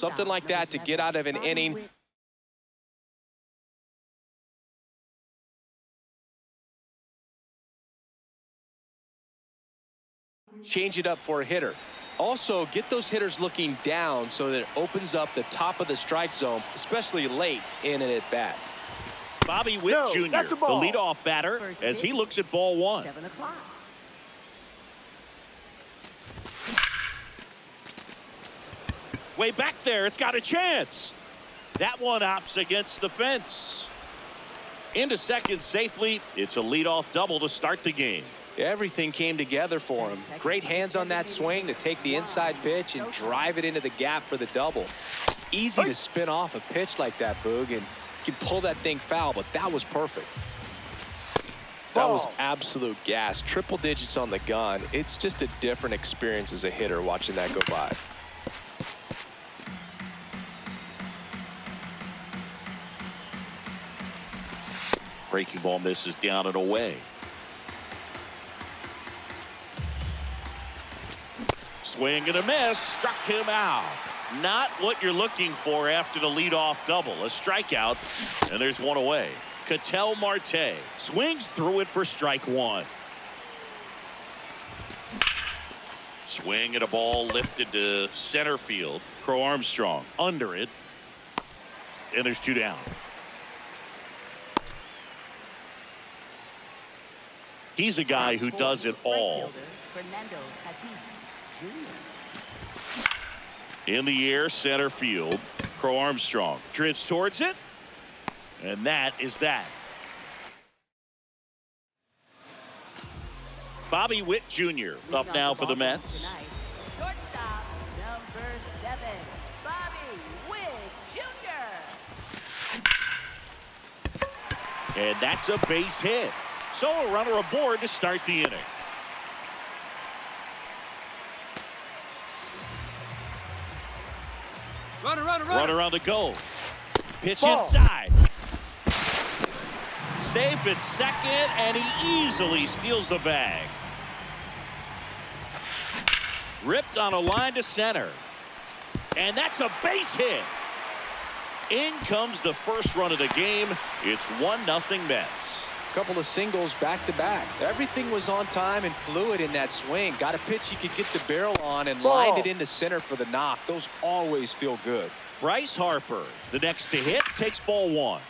Something like that to get out of an inning. Change it up for a hitter. Also, get those hitters looking down so that it opens up the top of the strike zone, especially late in an at-bat. Bobby Witt Jr., the leadoff batter, as he looks at ball one. 7 o'clock. Way back there, it's got a chance. That one opts against the fence. Into second safely. It's a leadoff double to start the game. Everything came together for him. Great hands on that swing to take the inside pitch and drive it into the gap for the double. Easy to spin off a pitch like that, Boog, and you can pull that thing foul, but that was perfect. That was absolute gas. Triple digits on the gun. It's just a different experience as a hitter watching that go by. Breaking ball misses down and away. Swing and a miss. Struck him out. Not what you're looking for after the leadoff double. A strikeout, and there's one away. Ketel Marte swings through it for strike one. Swing and a ball lifted to center field. Crow Armstrong under it. And there's two down. He's a guy who does it all. In the air, center field. Crow Armstrong drifts towards it. And that is that. Bobby Witt Jr. up now for the Mets. Shortstop, number 7, Bobby Witt Jr. And that's a base hit. So a runner aboard to start the inning. Runner on the go. Pitch inside. Safe at second, and he easily steals the bag. Ripped on a line to center. And that's a base hit. In comes the first run of the game. It's 1-0 Mets. Couple of singles back-to-back. Everything was on time and fluid in that swing. Got a pitch you could get the barrel on and lined it into center for the knock. Those always feel good. Bryce Harper, the next to hit, takes ball one.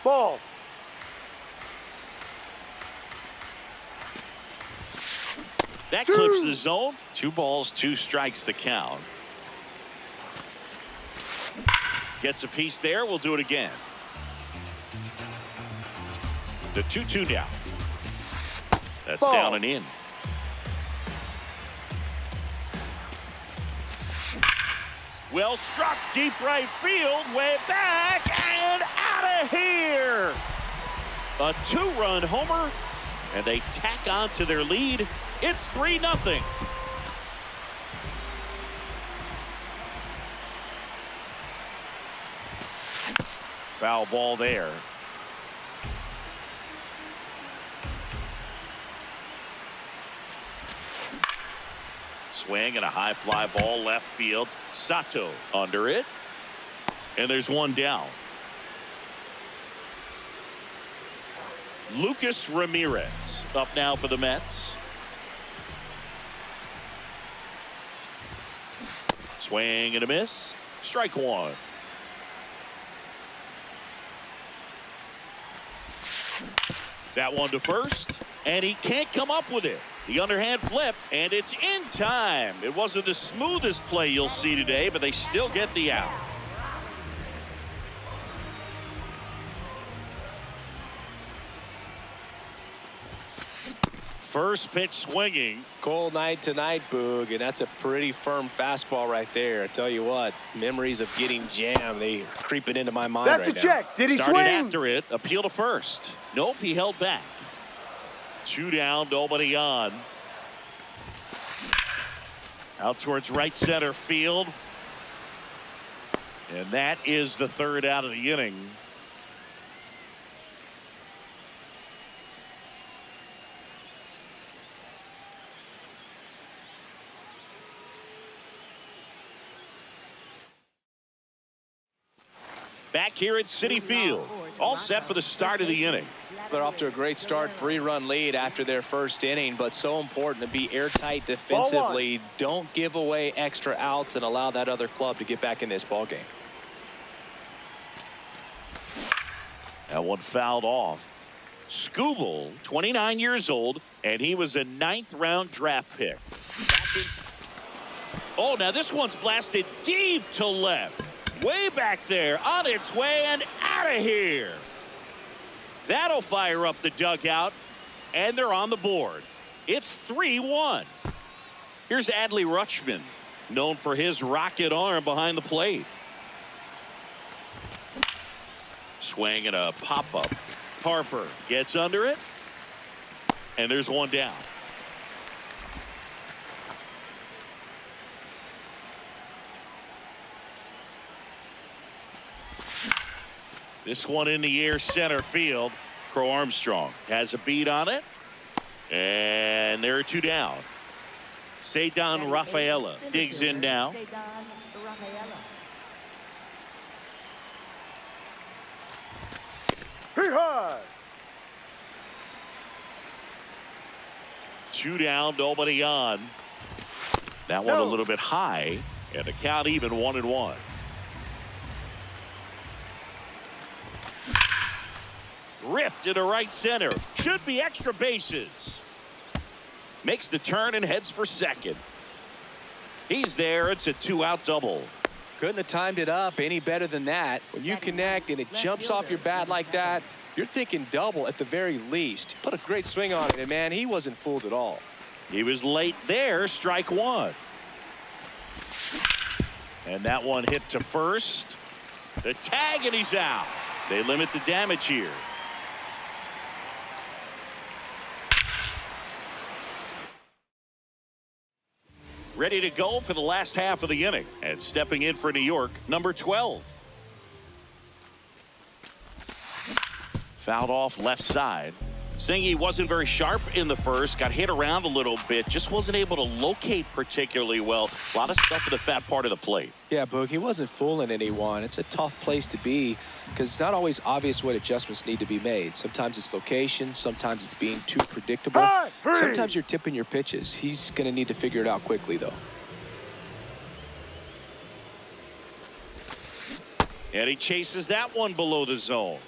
Ball. That clips the zone. 2 balls, 2 strikes the count. Gets a piece there. We'll do it again. The 2-2 now. That's down and in. Well struck deep right field. Way back and out of here. A 2-run homer. And they tack on to their lead. It's 3-0. Foul ball there. Swing and a high fly ball left field. Sato under it. And there's one down. Lucas Ramirez up now for the Mets. Swing and a miss. Strike one. That one to first, and he can't come up with it. The underhand flip, and it's in time. It wasn't the smoothest play you'll see today, but they still get the out. First pitch swinging. Cold night tonight, Boog, and that's a pretty firm fastball right there. I tell you what, memories of getting jammed, they are creeping into my mind right now. That's a check. Did he Started swing? after it. Appeal to first. Nope, he held back. 2 down, nobody on. Out towards right center field. And that is the 3rd out of the inning. back here at Citi Field. All set for the start of the inning. They're off to a great start, 3-run lead after their first inning, but so important to be airtight defensively. Don't give away extra outs and allow that other club to get back in this ballgame. That one fouled off. Skubal, 29 years old, and he was a 9th-round draft pick. Oh, now this one's blasted deep to left. Way back there, on its way and out of here. That'll fire up the dugout, and they're on the board. It's 3-1. Here's Adley Rutschman, known for his rocket arm behind the plate. Swing and a pop-up. Harper gets under it, and there's one down. This one in the air center field. Crow Armstrong has a beat on it. And there are 2 down. Ceddanne Rafaela digs in now. Two down, nobody on. That one a little bit high, and the count even 1-1. Ripped into right center. Should be extra bases. Makes the turn and heads for second. He's there. It's a 2-out double. Couldn't have timed it up any better than that. When you connect and it jumps off your bat like that, you're thinking double at the very least. Put a great swing on it, and man, he wasn't fooled at all. He was late there. Strike one. And that one hit to first. The tag, and he's out. They limit the damage here. Ready to go for the last half of the inning. And stepping in for New York, number 12. Fouled off left side. Singy wasn't very sharp in the first. Got hit around a little bit. Just wasn't able to locate particularly well. A lot of stuff in the fat part of the plate. Yeah, Boog, he wasn't fooling anyone. It's a tough place to be because it's not always obvious what adjustments need to be made. Sometimes it's location. Sometimes it's being too predictable. Sometimes you're tipping your pitches. He's going to need to figure it out quickly, though. And he chases that one below the zone.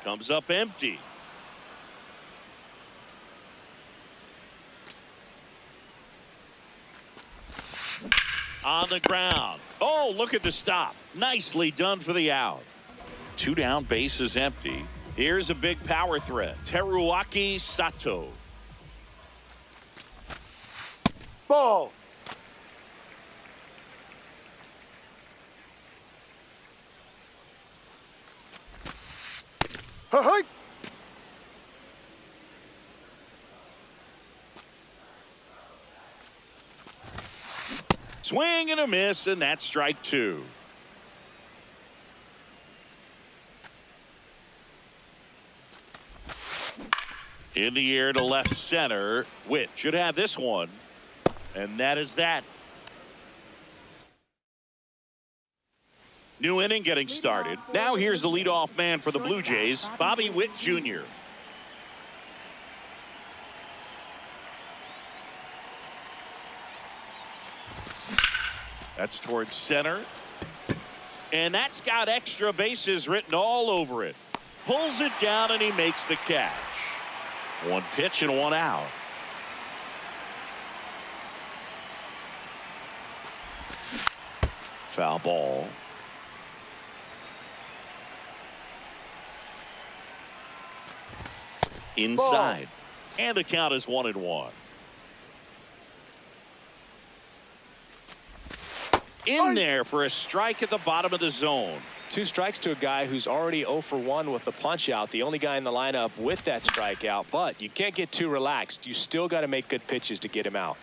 Comes up empty. On the ground. Oh, look at the stop. Nicely done for the out. 2 down, bases empty. Here's a big power threat. Teruaki Sato. Ball. Hey. Swing and a miss, and that's strike 2. In the air to left center. Witt should have this one. And that is that. New inning getting started. Now here's the leadoff man for the Blue Jays, Bobby Witt Jr. That's towards center. And that's got extra bases written all over it. Pulls it down and he makes the catch. 1 pitch and 1 out. Foul ball. Inside. And the count is 1-1. In there for a strike at the bottom of the zone. 2 strikes to a guy who's already 0 for 1 with the punch out. The only guy in the lineup with that strikeout. But you can't get too relaxed. You still got to make good pitches to get him out.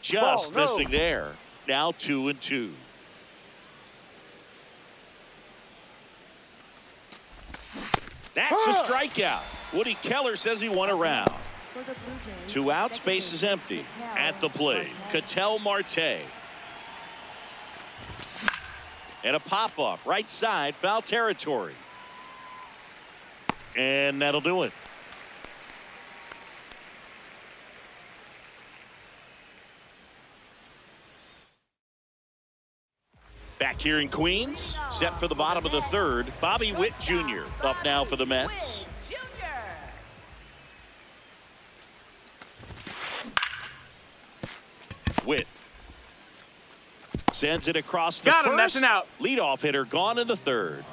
Just missing there. Now 2-2. That's a strikeout. Woody Keller says he won a round. For the Blue Jays, 2 outs, second base is baseman, empty. Ketel At the plate, Marte. Ketel Marte. And a pop-up, right side, foul territory. And that'll do it. Back here in Queens, set for the bottom of the third, Bobby Witt Jr. up now for the Mets. Witt sends it across the Got him, first. that's an out. Leadoff hitter gone in the third.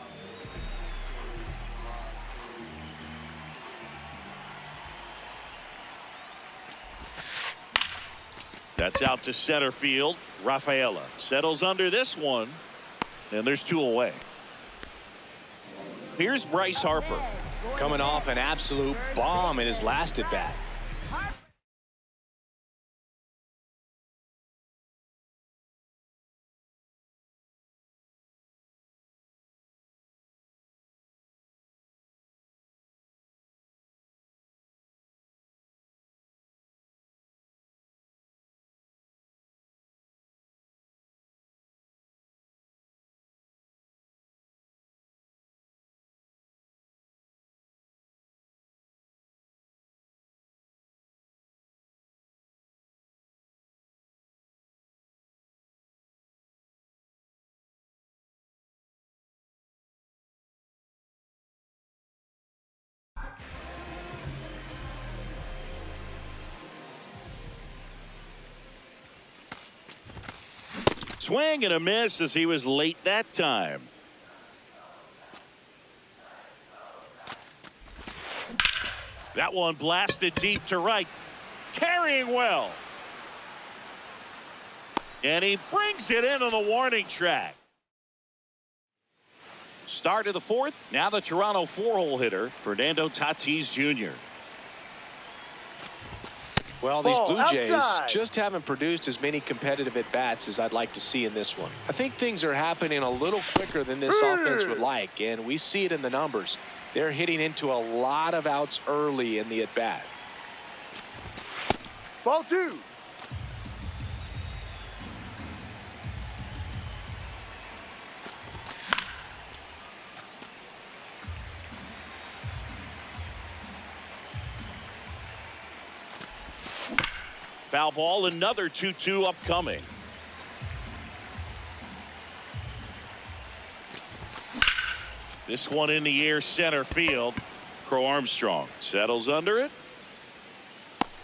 That's out to center field. Rafaela settles under this one, and there's 2 away. Here's Bryce Harper. Coming off an absolute bomb in his last at bat. Swing and a miss as he was late that time. That one blasted deep to right. Carrying well. And he brings it into the warning track. Start of the fourth. Now the Toronto 4-hole hitter, Fernando Tatis Jr. Well, these Ball Blue Jays outside. just haven't produced as many competitive at-bats as I'd like to see in this one. I think things are happening a little quicker than this offense would like, and we see it in the numbers. They're hitting into a lot of outs early in the at-bat. Ball 2. Foul ball, another 2-2 upcoming. This one in the air, center field. Crow Armstrong settles under it.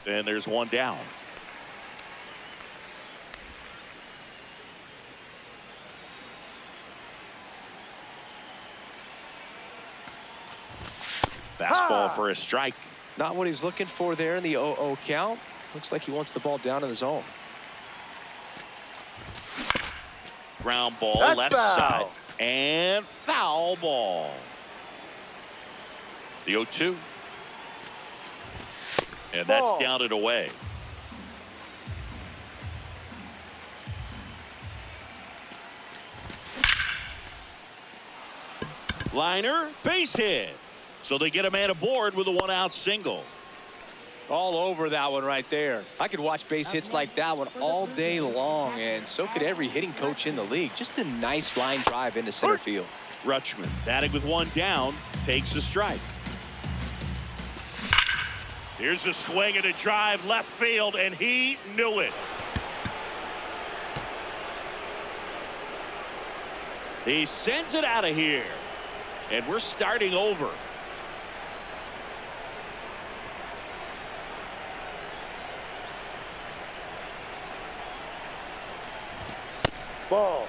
And there's one down. Fastball for a strike. Not what he's looking for there in the 0-0 count. Looks like he wants the ball down in the zone. Ground ball, That's left foul. side. And foul ball. The 0-2. And that's Ball. down and away. Liner, base hit. So they get a man aboard with a 1-out single. All over that one right there. I could watch base hits like that one all day long, and so could every hitting coach in the league. Just a nice line drive into center field. Rutschman batting with one down, takes a strike. Here's a swing and a drive left field, and he knew it. He sends it out of here, and we're starting over. Ball.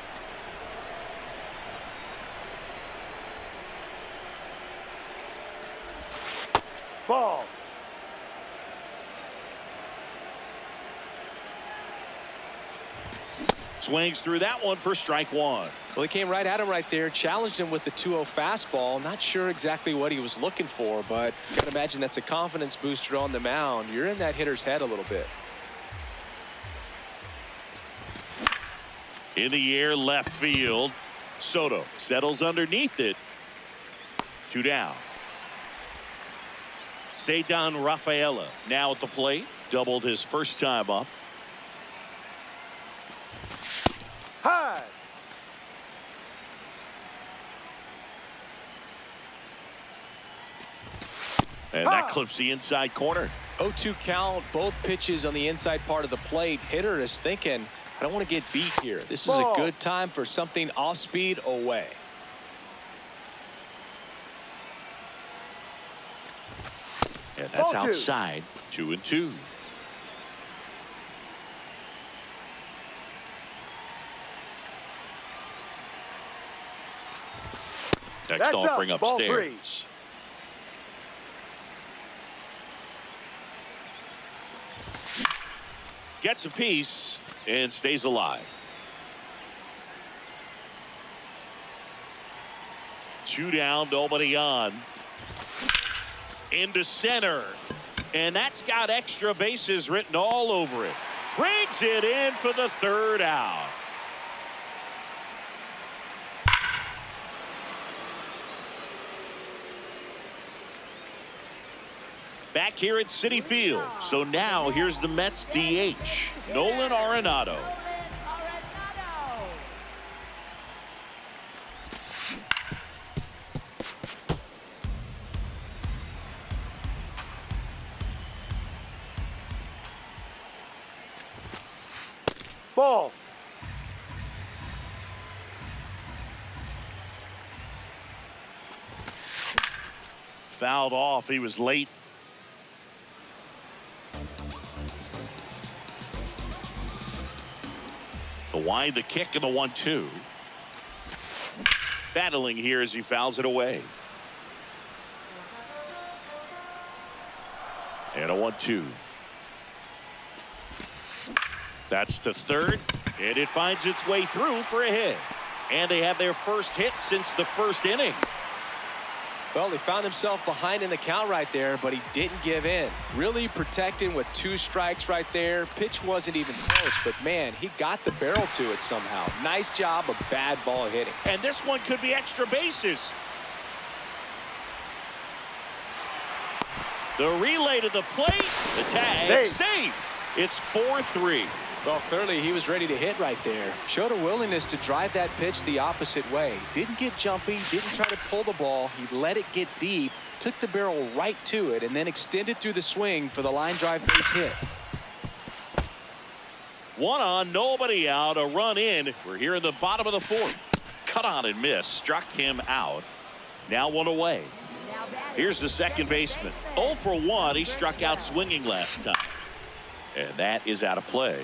Ball. Swings through that one for strike one. Well, he came right at him right there, challenged him with the 2-0 fastball. Not sure exactly what he was looking for, but you got to imagine that's a confidence booster on the mound. You're in that hitter's head a little bit. In the air, left field. Soto settles underneath it. 2 down. Cedar Rafaela now at the plate. Doubled his first time up. High. And that clips the inside corner. 0-2 count, both pitches on the inside part of the plate. Hitter is thinking, I don't want to get beat here. This is a good time for something off speed away. And that's outside. 2-2. Next offering upstairs. Gets a piece and stays alive. 2 down, nobody on. Into center. And that's got extra bases written all over it. Brings it in for the 3rd out. Back here at Citi Field. So now here's the Mets DH, Nolan Arenado. Ball. Fouled off. He was late. The wind, the kick, and the 1-2. Battling here as he fouls it away. And a 1-2. That's to third, and it finds its way through for a hit. And they have their first hit since the 1st inning. Well, he found himself behind in the count right there, but he didn't give in. Really protecting with 2 strikes right there. Pitch wasn't even close, but man, he got the barrel to it somehow. Nice job of bad ball hitting. And this one could be extra bases. The relay to the plate. The tag. Safe. It's 4-3. Well, clearly he was ready to hit right there. Showed a willingness to drive that pitch the opposite way. Didn't get jumpy, didn't try to pull the ball. He let it get deep, took the barrel right to it, and then extended through the swing for the line drive base hit. 1 on, nobody out, a run in. We're here in the bottom of the 4th. Cut on and miss, struck him out. Now 1 away. Here's the second baseman. 0 for 1. He struck out swinging last time. And that is out of play.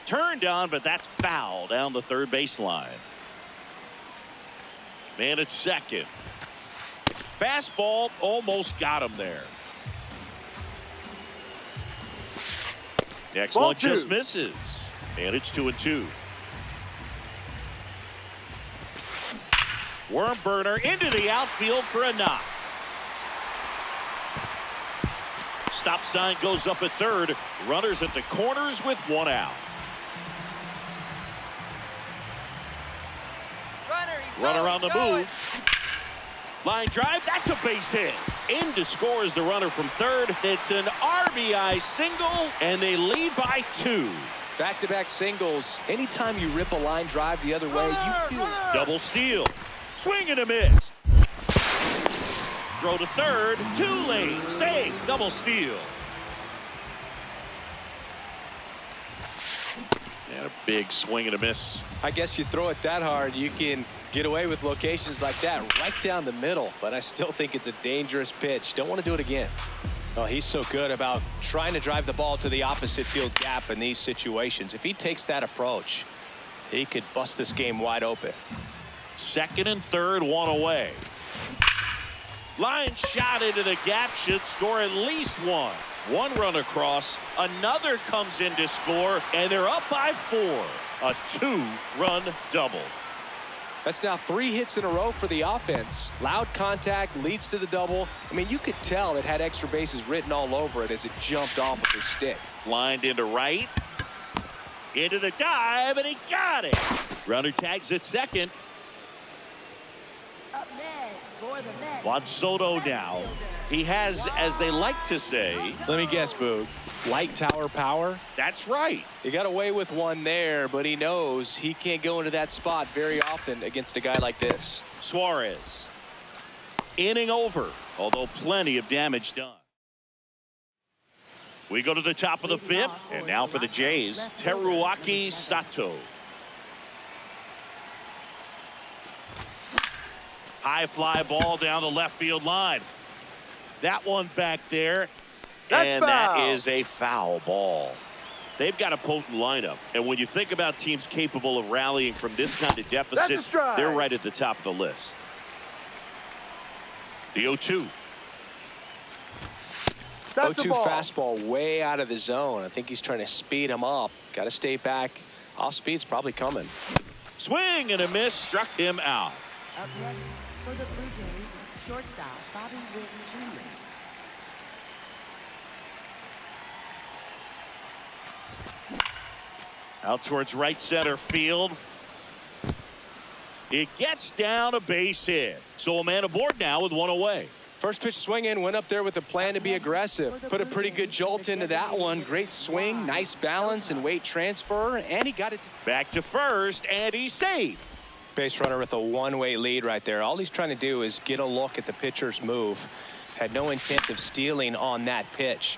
Turned on, but that's foul down the 3rd baseline. Man at second. Fastball almost got him there. Next one just misses. And it's 2-2. Worm burner into the outfield for a knock. Stop sign goes up at 3rd. Runners at the corners with 1 out. Runner on the move. Line drive. That's a base hit. In to score is the runner from 3rd. It's an RBI single, and they lead by 2. Back-to-back singles. Anytime you rip a line drive the other way, you feel it. Double steal. Swing and a miss. Throw to 3rd. 2 lane. Save. Double steal. And a big swing and a miss. I guess you throw it that hard, you can get away with locations like that right down the middle. But I still think it's a dangerous pitch. Don't want to do it again. Oh, he's so good about trying to drive the ball to the opposite field gap in these situations. If he takes that approach, he could bust this game wide open. 2nd and 3rd, 1 away. Line shot into the gap should score at least 1. 1 run across. Another comes in to score, and they're up by 4. A 2-run double. That's now 3 hits in a row for the offense. Loud contact leads to the double. I mean, you could tell it had extra bases written all over it as it jumped off of his stick. Lined into right. Into the dive, and he got it. Runner tags at 2nd. For the Mets, Juan Soto now. He has, as they like to say, Let me guess, Boog. Light tower power. that's right. He got away with one there, but he knows he can't go into that spot very often against a guy like this. Suarez. Inning over, although plenty of damage done. We go to the top of the fifth, and now for the Jays, Teruaki Sato. High fly ball down the left field line. That one back there, and that is a foul ball. They've got a potent lineup, and when you think about teams capable of rallying from this kind of deficit, they're right at the top of the list. The 0-2. 0-2 fastball way out of the zone. I think he's trying to speed him up. Got to stay back. Off speed's probably coming. Swing and a miss, struck him out. up next for the Blue Jays, shortstop Bobby Witt Jr. Out towards right center field. It gets down a base hit. So a man aboard now with one away. First pitch swinging, went up there with a plan to be aggressive. Put a pretty good jolt into that one. Great swing, nice balance and weight transfer, and he got it. Back to first, and he's safe. Base runner with a one-way lead right there. All he's trying to do is get a look at the pitcher's move. Had no intent of stealing on that pitch.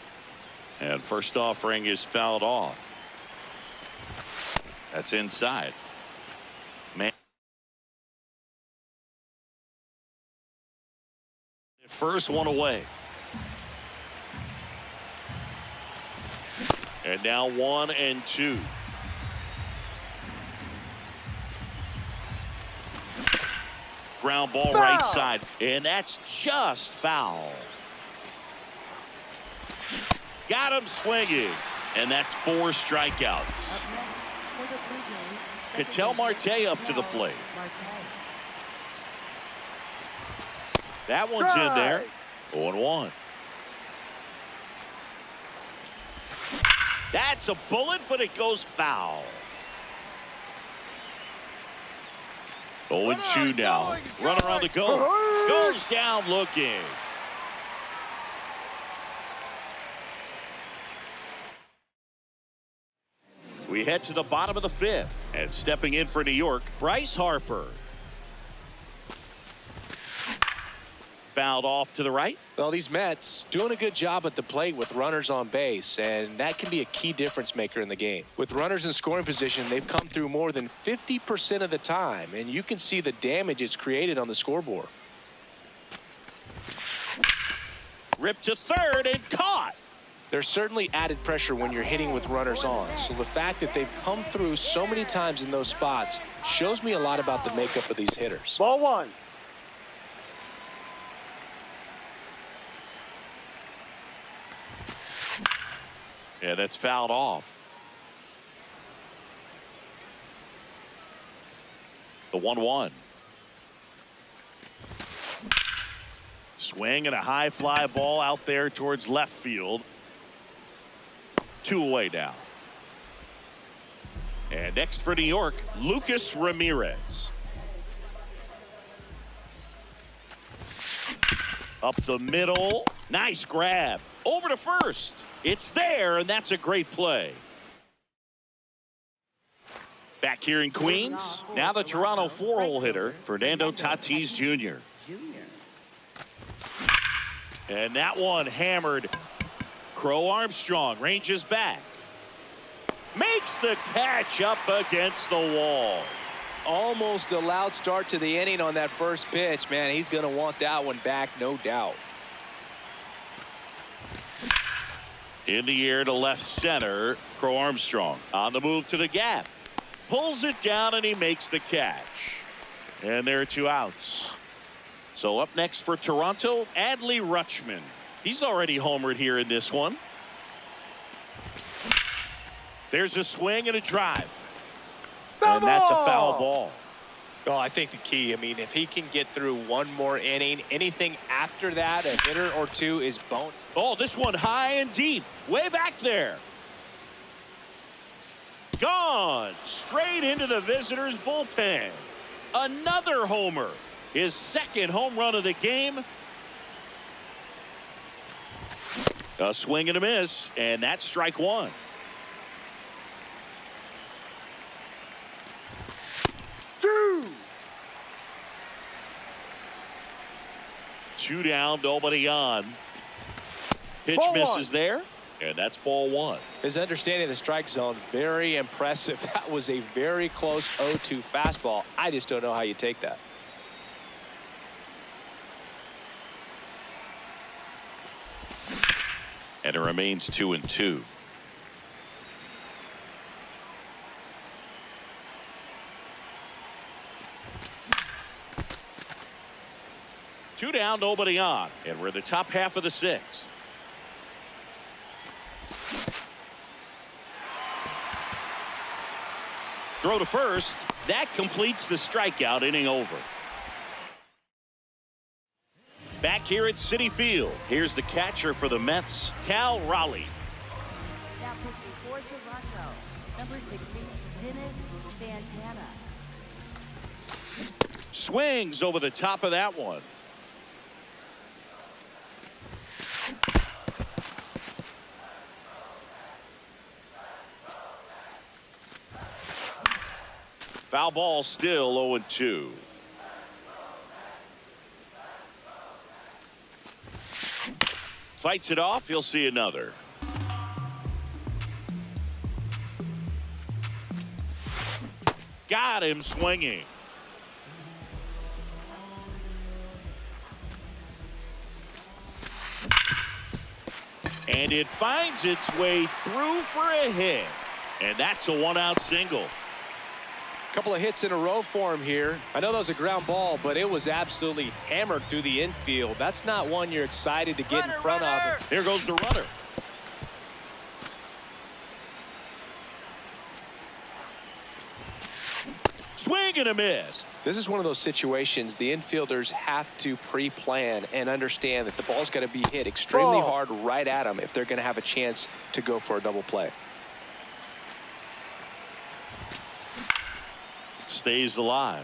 And first offering is fouled off. That's inside. Man. First one away. And now 1-2. Ground ball right side. And that's just foul. Got him swinging. And that's 4 strikeouts. Ketel Marte up to the plate. That one's in there. 0-1. That's a bullet, but it goes foul. 0-2 now. Runner on the go. Goes down looking. We head to the bottom of the fifth. And stepping in for New York, Bryce Harper. Fouled off to the right. Well, these Mets doing a good job at the plate with runners on base, and that can be a key difference maker in the game. With runners in scoring position, they've come through more than 50% of the time, and you can see the damage it's created on the scoreboard. Ripped to third and caught. There's certainly added pressure when you're hitting with runners on, so the fact that they've come through so many times in those spots shows me a lot about the makeup of these hitters. Ball one. Yeah, that's fouled off. The 1-1. Swing and a high fly ball out there towards left field. 2 away now. And next for New York, Lucas Ramirez. Up the middle. Nice grab. Over to first. It's there, and that's a great play. Back here in Queens, now the Toronto 4-hole hitter, Fernando Tatis Jr. And that one hammered. Crow Armstrong ranges back. Makes the catch up against the wall. Almost a loud start to the inning on that first pitch. Man, he's going to want that one back, no doubt. In the air to left center, Crow Armstrong on the move to the gap. Pulls it down and he makes the catch. And there are 2 outs. So up next for Toronto, Adley Rutschman. He's already homered here in this one. There's a swing and a drive. And that's a foul ball. Oh, I think the key, I mean, if he can get through one more inning, anything after that, a hitter or 2 is bonus. Oh, this one high and deep. Way back there. Gone. Straight into the visitors' bullpen. Another homer. His second home run of the game. A swing and a miss, and that's strike one. Two down, nobody on. Pitch Ball misses one. there, and that's ball one. His understanding of the strike zone, very impressive. That was a very close 0-2 fastball. I just don't know how you take that. And it remains 2-2. Two down, nobody on. And we're in the top half of the sixth. Throw to first. That completes the strikeout, inning over. Back here at Citi Field, here's the catcher for the Mets, Cal Raleigh. Now pitching for Toronto, number 60, Dennis Santana. Swings over the top of that one. Foul ball, still 0-2. Fights it off. He'll see another. Got him swinging. And it finds its way through for a hit. And that's a one-out single. Couple of hits in a row for him here. I know that was a ground ball, but it was absolutely hammered through the infield. That's not one you're excited to get in front of. There goes the runner. Swing and a miss. This is one of those situations the infielders have to pre-plan and understand that the ball's got to be hit extremely hard right at them if they're going to have a chance to go for a double play. Stays alive.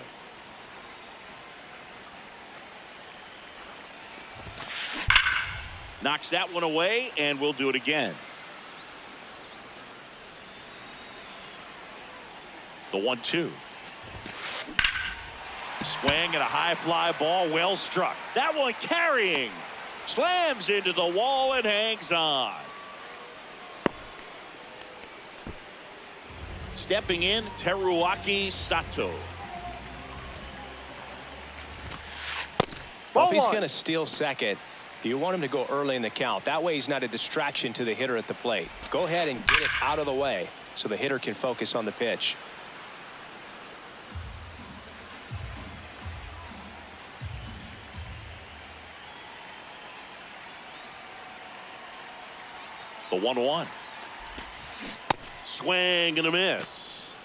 Knocks that one away, and we'll do it again. The 1-2. Swing and a high fly ball, well struck. That one carrying. Slams into the wall and hangs on. Stepping in, Teruaki Sato. Well, if he's going to steal second, you want him to go early in the count. That way he's not a distraction to the hitter at the plate. Go ahead and get it out of the way so the hitter can focus on the pitch. The 1-1. Swing and a miss.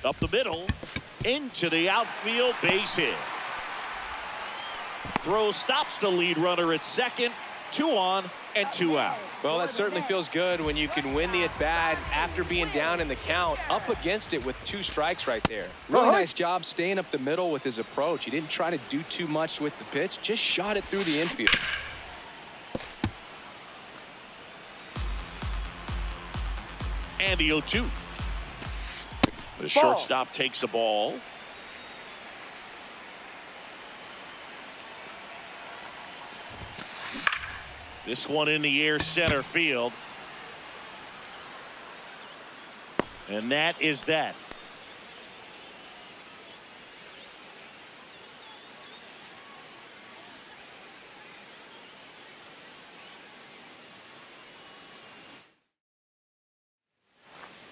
Up the middle, into the outfield, base hit. Throw stops the lead runner at second. 2 on and 2 out. Well, that certainly feels good when you can win the at-bat after being down in the count, up against it with 2 strikes right there. Really nice job staying up the middle with his approach. He didn't try to do too much with the pitch, just shot it through the infield. And the 0-2. The shortstop takes the ball. This one in the air, center field. And that is that.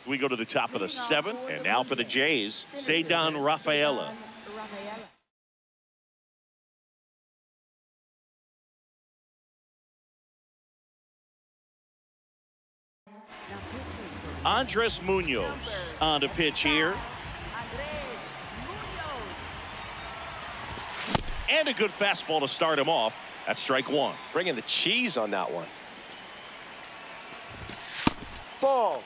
We go to the top of the 7th, and now for the Jays, Ceddanne Rafaela. Andres Munoz on the pitch here. And a good fastball to start him off. That's strike one. Bringing the cheese on that one. Ball.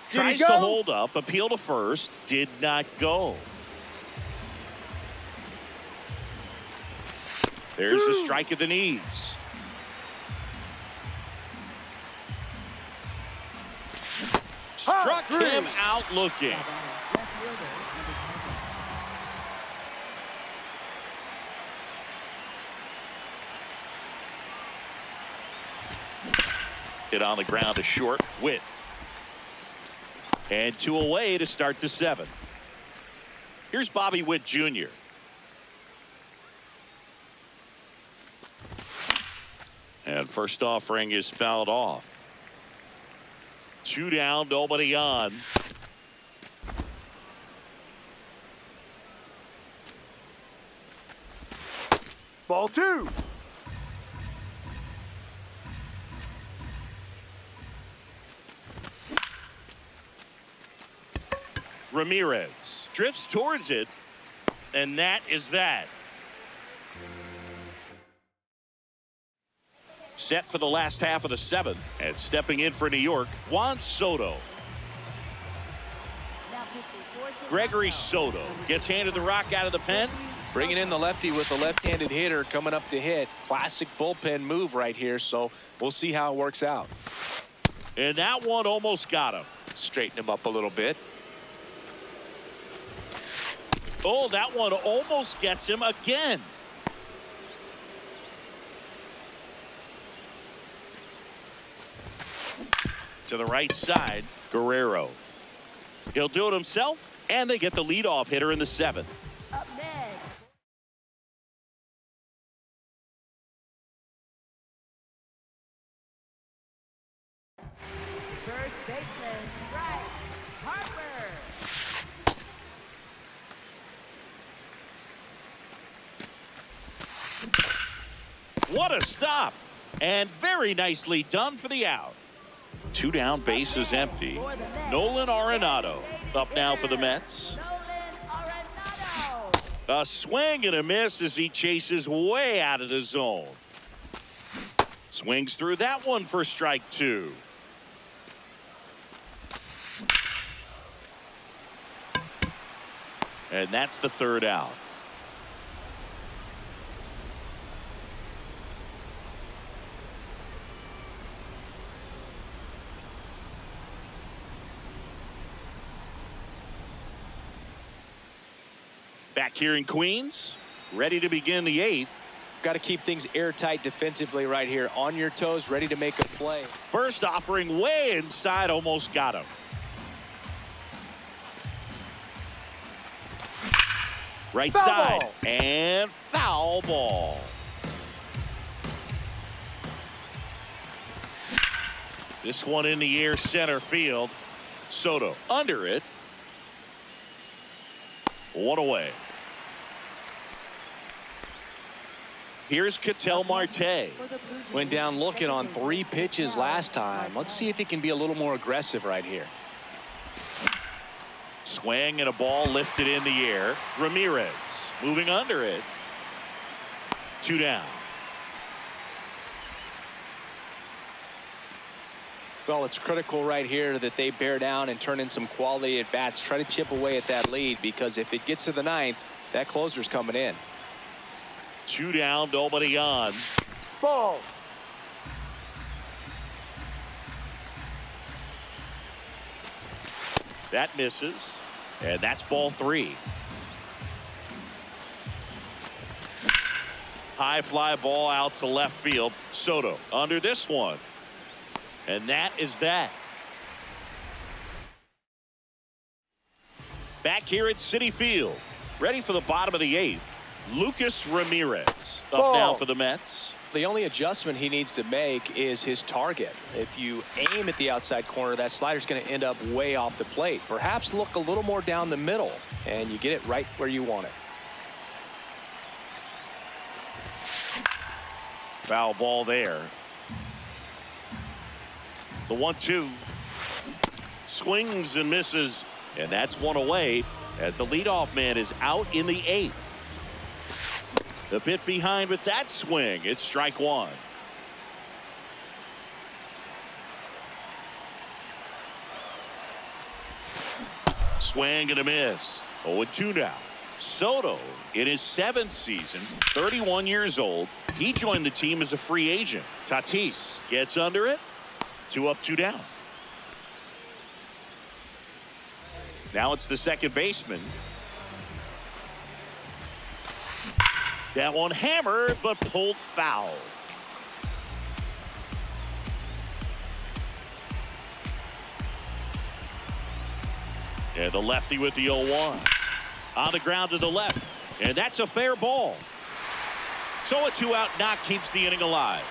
Tries to hold up, appeal to first, did not go. There's a strike at the knees. Struck him out looking. Hit on the ground to short. Witt. And 2 away to start the 7th. Here's Bobby Witt Jr. And first offering is fouled off. 2 down, nobody on. Ball 2. Ramirez drifts towards it, and that is that. Set for the last half of the 7th, and stepping in for New York, Juan Soto. Gregory Soto gets handed the rock out of the pen. Bringing in the lefty with the left-handed hitter coming up to hit. Classic bullpen move right here, so we'll see how it works out. And that one almost got him. Straighten him up a little bit. Oh, that one almost gets him again. To the right side, Guerrero. He'll do it himself, and they get the leadoff hitter in the 7th. Up next. First baseman, Bryce Harper. What a stop. And very nicely done for the out. 2 down, base is empty. Nolan Arenado up now for the Mets. A swing and a miss as he chases way out of the zone. Swings through that one for strike 2. And that's the 3rd out. Back here in Queens, ready to begin the 8th. Got to keep things airtight defensively right here. On your toes, ready to make a play. First offering way inside, almost got him. Right Foul side, ball. and foul ball. This one in the air, center field. Soto under it. 1 away. Here's Ketel Marte. Went down looking on 3 pitches last time. Let's see if he can be a little more aggressive right here. Swing and a ball lifted in the air. Ramirez moving under it. 2 down. Well, it's critical right here that they bear down and turn in some quality at bats. Try to chip away at that lead, because if it gets to the 9th, that closer's coming in. 2 down, nobody on. Ball. That misses, and that's ball 3. High fly ball out to left field. Soto under this one. And that is that. Back here at Citi Field, ready for the bottom of the 8th. Lucas Ramirez up Ball. now for the Mets. The only adjustment he needs to make is his target. If you aim at the outside corner, that slider's going to end up way off the plate. Perhaps look a little more down the middle, and you get it right where you want it. Foul ball there. The 1-2. Swings and misses, and that's one away as the leadoff man is out in the 8th. The bit behind with that swing. It's strike one. Swing and a miss. 0-2 now. Soto, in his 7th season, 31 years old. He joined the team as a free agent. Tatis gets under it. 2 up, 2 down. Now it's the second baseman. That one hammered, but pulled foul. And the lefty with the 0-1. On the ground to the left. And that's a fair ball. So a 2-out knock keeps the inning alive.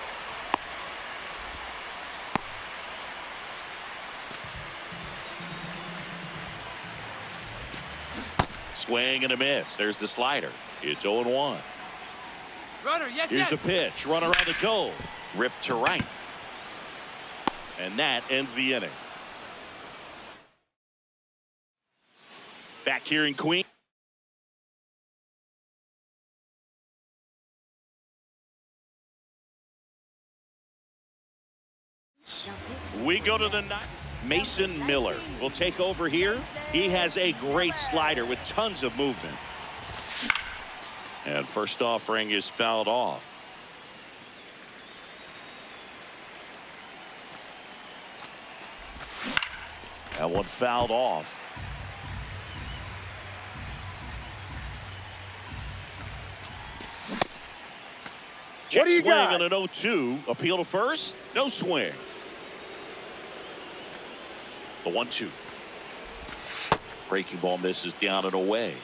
Swing and a miss. There's the slider. It's 0-1. Runner, yes, Here's the pitch. Runner on the go. Ripped to right. And that ends the inning. Back here in Queens. We go to the ninth. Mason Miller will take over here. He has a great slider with tons of movement. And first offering is fouled off. That one fouled off. Check What do you swing got? on an 0-2. Appeal to first. No swing. The 1-2. Breaking ball misses down and away.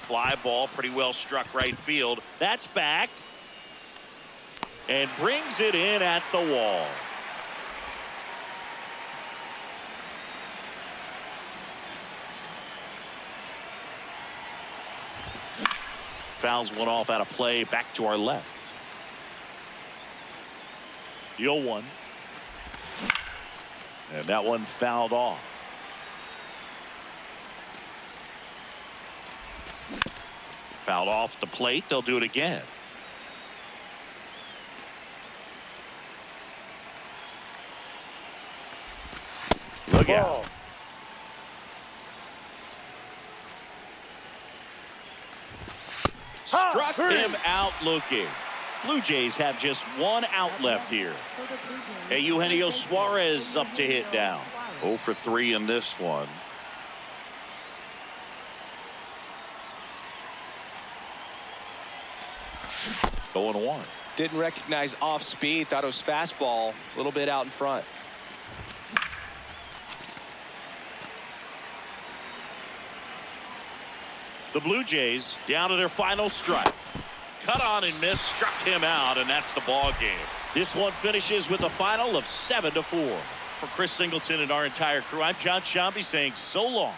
Fly ball pretty well struck right field. That's back. And brings it in at the wall. Fouls one off out of play. Back to our left. The 0-1. And that one fouled off. Fouled off the plate. They'll do it again. Look out. Struck him out looking. Blue Jays have just 1 out left here. Hey, Eugenio Suarez up to hit now. 0 for 3 in this one. Going 1. Didn't recognize off speed. Thought it was fastball. A little bit out in front. The Blue Jays down to their final strike. Cut on and miss, struck him out, and that's the ball game. This one finishes with a final of 7-4. For Chris Singleton and our entire crew, I'm John Shambi saying so long.